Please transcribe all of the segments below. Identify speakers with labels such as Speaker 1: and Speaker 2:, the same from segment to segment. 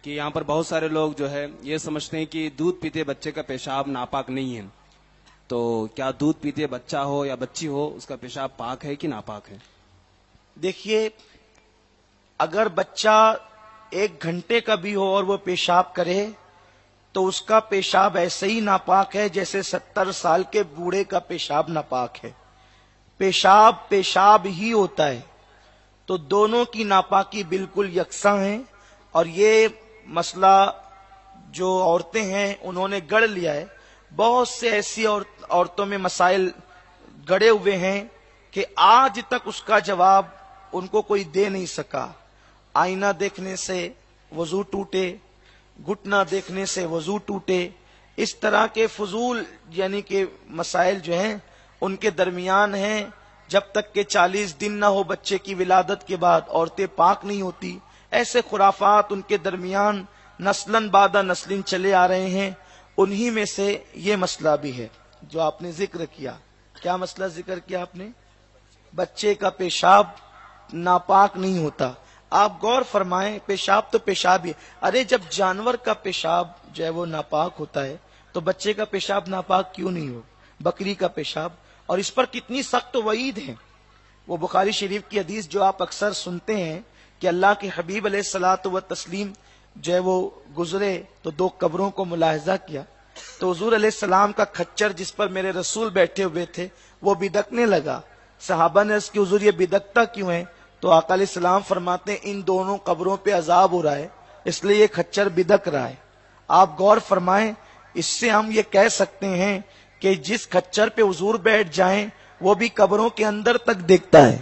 Speaker 1: کہ یہاں پر بہت سارے لوگ جو ہے یہ سمجھتے ہیں کہ دودھ پیتے بچے کا پیشاب ناپاک نہیں ہے، تو کیا دودھ پیتے بچہ ہو یا بچی ہو اس کا پیشاب پاک ہے کہ ناپاک ہے؟
Speaker 2: دیکھیے، اگر بچہ 1 گھنٹے کا بھی ہو اور وہ پیشاب کرے تو اس کا پیشاب ایسے ہی ناپاک ہے جیسے 70 سال کے بوڑھے کا پیشاب ناپاک ہے۔ پیشاب پیشاب ہی ہوتا ہے، تو دونوں کی ناپاکی بالکل یکساں ہیں، اور یہ مسئلہ جو عورتیں ہیں انہوں نے گڑھ لیا ہے۔ بہت سے ایسی عورتوں میں مسائل گڑے ہوئے ہیں کہ آج تک اس کا جواب ان کو کوئی دے نہیں سکا۔ آئینہ دیکھنے سے وضو ٹوٹے، گھٹنا دیکھنے سے وضو ٹوٹے، اس طرح کے فضول یعنی کہ مسائل جو ہیں ان کے درمیان ہیں۔ جب تک کہ 40 دن نہ ہو بچے کی ولادت کے بعد عورتیں پاک نہیں ہوتی، ایسے خرافات ان کے درمیان نسلاً بعد نسلیں چلے آ رہے ہیں۔ انہی میں سے یہ مسئلہ بھی ہے جو آپ نے ذکر کیا۔ کیا مسئلہ ذکر کیا آپ نے؟ بچے کا پیشاب ناپاک نہیں ہوتا۔ آپ غور فرمائیں، پیشاب تو پیشاب ہی ہے۔ ارے جب جانور کا پیشاب جو ہے وہ ناپاک ہوتا ہے تو بچے کا پیشاب ناپاک کیوں نہیں ہو؟ بکری کا پیشاب، اور اس پر کتنی سخت وعید ہے۔ وہ بخاری شریف کی حدیث جو آپ اکثر سنتے ہیں کہ اللہ کے حبیب علیہ الصلوۃ والتسلیم جو ہے وہ گزرے تو 2 قبروں کو ملاحظہ کیا، تو حضور علیہ السلام کا کھچر جس پر میرے رسول بیٹھے ہوئے تھے وہ بدکنے لگا۔ صحابہ نے اس کی حضور یہ بدکتا کیوں ہے؟ تو آقا علیہ السلام فرماتے ہیں ان دونوں قبروں پہ عذاب ہو رہا ہے، اس لیے یہ کھچر بدک رہا ہے۔ آپ غور فرمائیں، اس سے ہم یہ کہہ سکتے ہیں کہ جس کھچر پہ حضور بیٹھ جائیں وہ بھی قبروں کے اندر تک دیکھتا ہے،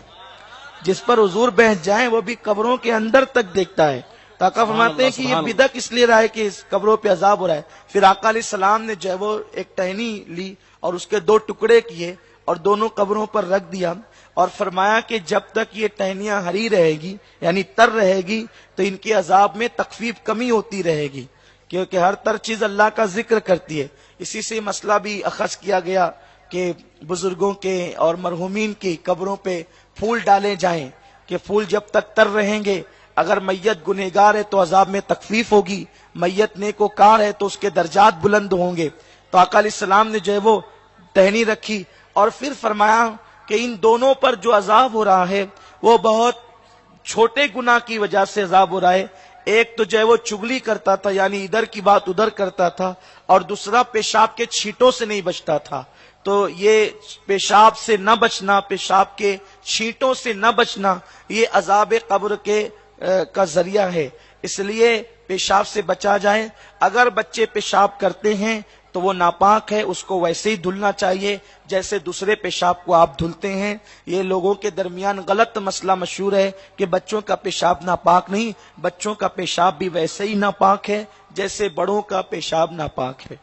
Speaker 2: جس پر حضور بیٹھ جائیں وہ بھی قبروں کے اندر تک دیکھتا ہے۔ تو آقا فرماتے ہیں کہ یہ بدک اس لیے رہا ہے کہ اس قبروں پہ عذاب ہو رہا ہے۔ پھر آقا علیہ السلام نے جو ہے وہ ایک ٹہنی لی اور اس کے 2 ٹکڑے کیے اور دونوں قبروں پر رکھ دیا، اور فرمایا کہ جب تک یہ ٹہنیاں ہری رہے گی یعنی تر رہے گی تو ان کے عذاب میں تخفیف کمی ہوتی رہے گی، کیونکہ ہر تر چیز اللہ کا ذکر کرتی ہے۔ اسی سے مسئلہ بھی اخذ کیا گیا کہ بزرگوں کے اور مرحومین کی قبروں پہ پھول ڈالے جائیں کہ پھول جب تک تر رہیں گے، اگر میت گنہگار ہے تو عذاب میں تخفیف ہوگی، میت نیکوکار ہے تو اس کے درجات بلند ہوں گے۔ تو آقا علیہ السلام نے جو ہے وہ ٹہنی رکھی اور پھر فرمایا کہ ان دونوں پر جو عذاب ہو رہا ہے وہ بہت چھوٹے گناہ کی وجہ سے عذاب ہو رہا ہے۔ ایک تو جو ہے وہ چگلی کرتا تھا یعنی ادھر کی بات ادھر کرتا تھا، اور دوسرا پیشاب کے چھینٹوں سے نہیں بچتا تھا۔ تو یہ پیشاب سے نہ بچنا، پیشاب کے چھینٹوں سے نہ بچنا، یہ عذاب قبر کا ذریعہ ہے۔ اس لیے پیشاب سے بچا جائے۔ اگر بچے پیشاب کرتے ہیں تو وہ ناپاک ہے، اس کو ویسے ہی دھلنا چاہیے جیسے دوسرے پیشاب کو آپ دھلتے ہیں۔ یہ لوگوں کے درمیان غلط مسئلہ مشہور ہے کہ بچوں کا پیشاب ناپاک نہیں، بچوں کا پیشاب بھی ویسے ہی ناپاک ہے جیسے بڑوں کا پیشاب ناپاک ہے۔